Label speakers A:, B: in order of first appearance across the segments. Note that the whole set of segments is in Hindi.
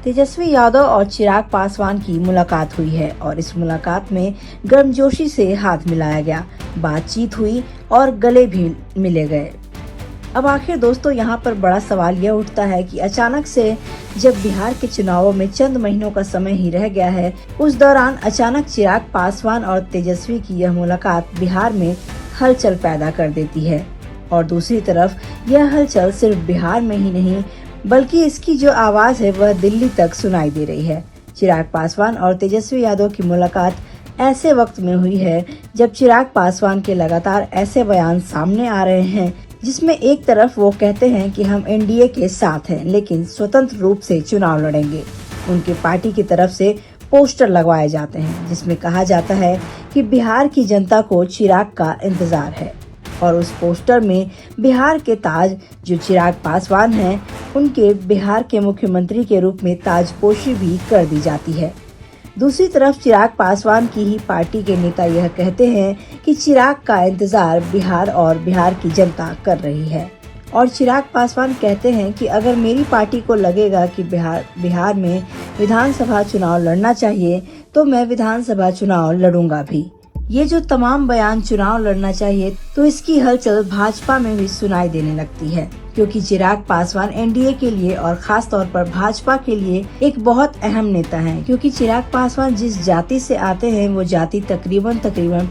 A: तेजस्वी यादव और चिराग पासवान की मुलाकात हुई है और इस मुलाकात में गर्मजोशी से हाथ मिलाया गया, बातचीत हुई और गले भी मिले गए। अब आखिर दोस्तों यहाँ पर बड़ा सवाल यह उठता है कि अचानक से जब बिहार के चुनावों में चंद महीनों का समय ही रह गया है, उस दौरान अचानक चिराग पासवान और तेजस्वी की यह मुलाकात बिहार में हलचल पैदा कर देती है। और दूसरी तरफ यह हलचल सिर्फ बिहार में ही नहीं बल्कि इसकी जो आवाज है वह दिल्ली तक सुनाई दे रही है। चिराग पासवान और तेजस्वी यादव की मुलाकात ऐसे वक्त में हुई है जब चिराग पासवान के लगातार ऐसे बयान सामने आ रहे हैं जिसमें एक तरफ वो कहते हैं कि हम एनडीए के साथ हैं लेकिन स्वतंत्र रूप से चुनाव लड़ेंगे। उनके पार्टी की तरफ से पोस्टर लगवाए जाते हैं जिसमें कहा जाता है कि बिहार की जनता को चिराग का इंतजार है और उस पोस्टर में बिहार के ताज जो चिराग पासवान हैं, उनके बिहार के मुख्यमंत्री के रूप में ताजपोशी भी कर दी जाती है। दूसरी तरफ चिराग पासवान की ही पार्टी के नेता यह कहते हैं कि चिराग का इंतजार बिहार और बिहार की जनता कर रही है और चिराग पासवान कहते हैं कि अगर मेरी पार्टी को लगेगा कि बिहार में विधानसभा चुनाव लड़ना चाहिए तो मैं विधानसभा चुनाव लड़ूंगा भी। ये जो तमाम बयान चुनाव लड़ना चाहिए तो इसकी हलचल भाजपा में भी सुनाई देने लगती है क्योंकि चिराग पासवान एनडीए के लिए और खास तौर पर भाजपा के लिए एक बहुत अहम नेता हैं क्योंकि चिराग पासवान जिस जाति से आते हैं वो जाति तकरीबन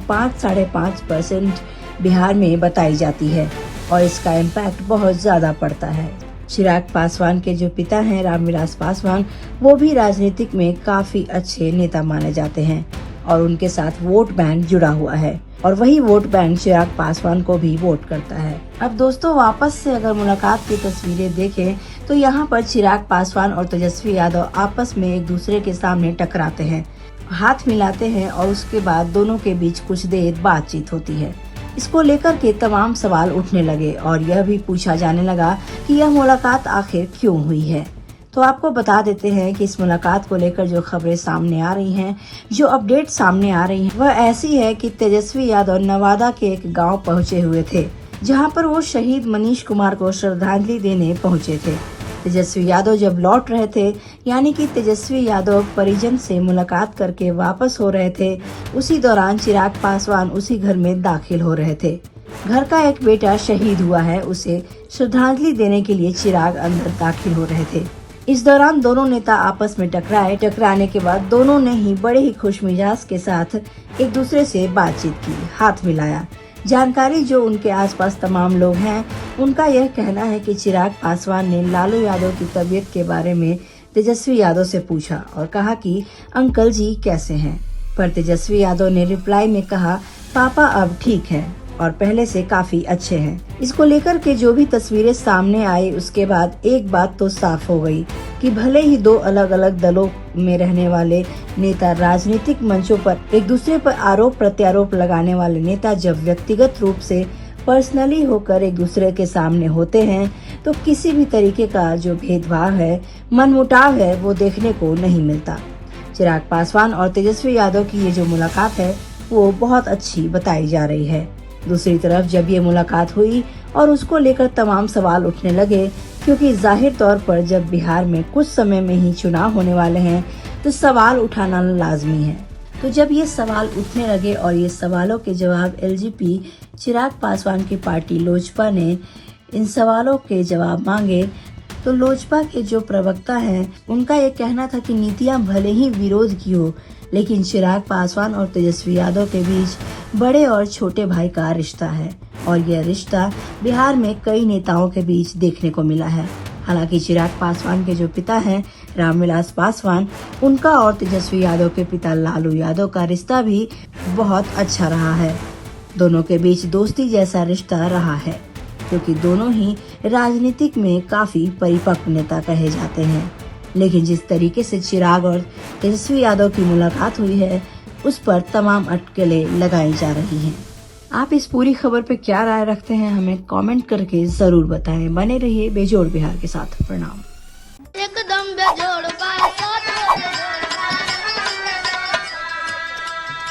A: 5-5.5% बिहार में बताई जाती है और इसका इम्पैक्ट बहुत ज्यादा पड़ता है। चिराग पासवान के जो पिता हैं रामविलास पासवान, वो भी राजनीतिक में काफी अच्छे नेता माने जाते हैं और उनके साथ वोट बैंक जुड़ा हुआ है और वही वोट बैंक चिराग पासवान को भी वोट करता है। अब दोस्तों वापस से अगर मुलाकात की तस्वीरें देखें तो यहाँ पर चिराग पासवान और तेजस्वी यादव आपस में एक दूसरे के सामने टकराते हैं, हाथ मिलाते हैं और उसके बाद दोनों के बीच कुछ देर बातचीत होती है। इसको लेकर के तमाम सवाल उठने लगे और यह भी पूछा जाने लगा कि यह मुलाकात आखिर क्यों हुई है। तो आपको बता देते हैं कि इस मुलाकात को लेकर जो खबरें सामने आ रही हैं, जो अपडेट सामने आ रही हैं, वह ऐसी है कि तेजस्वी यादव नवादा के एक गांव पहुंचे हुए थे जहां पर वो शहीद मनीष कुमार को श्रद्धांजलि देने पहुंचे थे। तेजस्वी यादव जब लौट रहे थे, यानी कि तेजस्वी यादव परिजन से मुलाकात करके वापस हो रहे थे, उसी दौरान चिराग पासवान उसी घर में दाखिल हो रहे थे। घर का एक बेटा शहीद हुआ है, उसे श्रद्धांजलि देने के लिए चिराग अंदर दाखिल हो रहे थे। इस दौरान दोनों नेता आपस में टकराने के बाद दोनों ने ही बड़े ही खुशमिजाज के साथ एक दूसरे से बातचीत की, हाथ मिलाया। जानकारी जो उनके आसपास तमाम लोग हैं, उनका यह कहना है कि चिराग पासवान ने लालू यादव की तबीयत के बारे में तेजस्वी यादव से पूछा और कहा कि अंकल जी कैसे हैं, पर तेजस्वी यादव ने रिप्लाई में कहा पापा अब ठीक है और पहले से काफी अच्छे हैं। इसको लेकर के जो भी तस्वीरें सामने आई उसके बाद एक बात तो साफ हो गई कि भले ही दो अलग अलग दलों में रहने वाले नेता, राजनीतिक मंचों पर एक दूसरे पर आरोप प्रत्यारोप लगाने वाले नेता जब व्यक्तिगत रूप से पर्सनली होकर एक दूसरे के सामने होते हैं तो किसी भी तरीके का जो भेदभाव है, मनमुटाव है, वो देखने को नहीं मिलता। चिराग पासवान और तेजस्वी यादव की ये जो मुलाकात है वो बहुत अच्छी बताई जा रही है। दूसरी तरफ जब ये मुलाकात हुई और उसको लेकर तमाम सवाल उठने लगे क्योंकि जाहिर तौर पर जब बिहार में कुछ समय में ही चुनाव होने वाले हैं तो सवाल उठाना लाजमी है। तो जब ये सवाल उठने लगे और ये सवालों के जवाब एलजेपी चिराग पासवान की पार्टी लोजपा ने इन सवालों के जवाब मांगे तो लोजपा के जो प्रवक्ता हैं, उनका ये कहना था कि नीतियां भले ही विरोध की हो लेकिन चिराग पासवान और तेजस्वी यादव के बीच बड़े और छोटे भाई का रिश्ता है और यह रिश्ता बिहार में कई नेताओं के बीच देखने को मिला है। हालांकि चिराग पासवान के जो पिता हैं रामविलास पासवान, उनका और तेजस्वी यादव के पिता लालू यादव का रिश्ता भी बहुत अच्छा रहा है। दोनों के बीच दोस्ती जैसा रिश्ता रहा है क्योंकि दोनों ही राजनीतिक में काफी परिपक्व नेता कहे जाते हैं। लेकिन जिस तरीके से चिराग और तेजस्वी यादव की मुलाकात हुई है उस पर तमाम अटकलें लगाई जा रही हैं। आप इस पूरी खबर पे क्या राय रखते हैं, हमें कमेंट करके जरूर बताएं। बने रहिए बेजोड़ बिहार के साथ। प्रणाम।